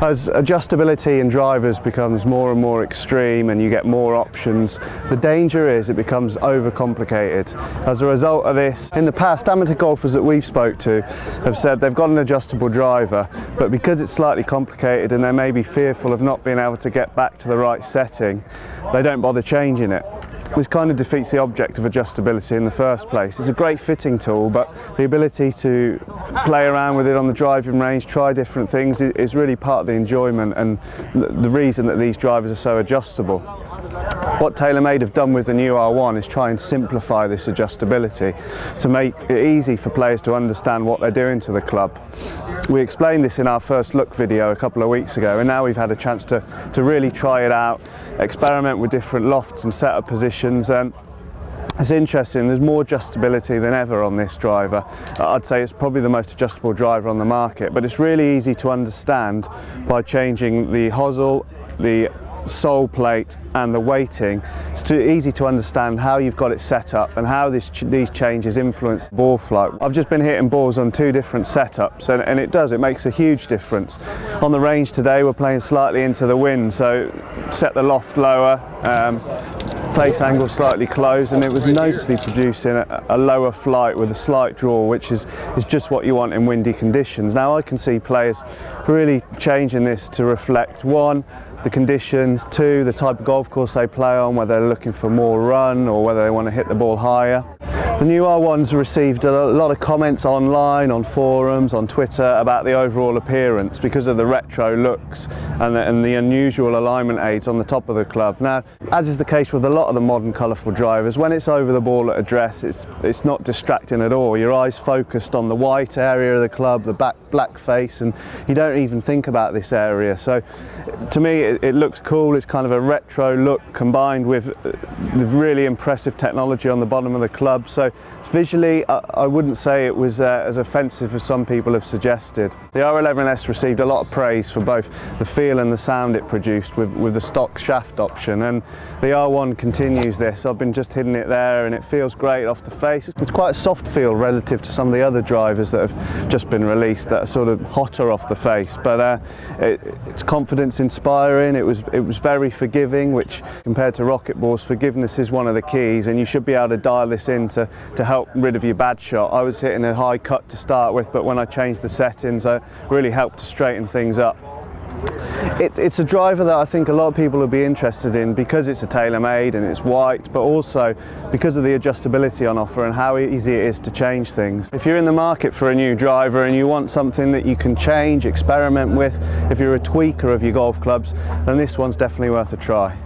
As adjustability in drivers becomes more and more extreme and you get more options, the danger is it becomes overcomplicated. As a result of this, in the past, amateur golfers that we've spoke to have said they've got an adjustable driver, but because it's slightly complicated and they may be fearful of not being able to get back to the right setting, they don't bother changing it. This kind of defeats the object of adjustability in the first place. It's a great fitting tool, but the ability to play around with it on the driving range, try different things, is really part of the enjoyment and the reason that these drivers are so adjustable. What TaylorMade have done with the new R1 is try and simplify this adjustability to make it easy for players to understand what they're doing to the club. We explained this in our first look video a couple of weeks ago, and now we've had a chance to really try it out, experiment with different lofts and setup positions, and it's interesting. There's more adjustability than ever on this driver. I'd say it's probably the most adjustable driver on the market, but it's really easy to understand by changing the hosel, the sole plate and the weighting. It's too easy to understand how you've got it set up and how these changes influence the ball flight. I've just been hitting balls on two different setups and it makes a huge difference. On the range today we're playing slightly into the wind, so set the loft lower, face angle slightly closed, and it was noticeably producing a lower flight with a slight draw, which is just what you want in windy conditions. Now I can see players really changing this to reflect, one, the conditions, two, the type of golf course they play on, whether they're looking for more run or whether they want to hit the ball higher. The new R1's received a lot of comments online, on forums, on Twitter about the overall appearance because of the retro looks and the unusual alignment aids on the top of the club. Now, as is the case with a lot of the modern colourful drivers, when it's over the ball at address, it's not distracting at all. Your eyes focused on the white area of the club, the black face, and you don't even think about this area. So to me it looks cool. It's kind of a retro look combined with the really impressive technology on the bottom of the club. So visually I wouldn't say it was as offensive as some people have suggested. The R11S received a lot of praise for both the feel and the sound it produced with the stock shaft option, and the R1 continues this. I've been just hitting it there and it feels great off the face. It's quite a soft feel relative to some of the other drivers that have just been released that are sort of hotter off the face, but it's confidence inspiring. It was very forgiving, which compared to rocket balls, forgiveness is one of the keys, and you should be able to dial this in to help rid of your bad shot. I was hitting a high cut to start with, but when I changed the settings, it really helped to straighten things up. It's a driver that I think a lot of people will be interested in because it's a TaylorMade and it's white, but also because of the adjustability on offer and how easy it is to change things. If you're in the market for a new driver and you want something that you can change, experiment with, if you're a tweaker of your golf clubs, then this one's definitely worth a try.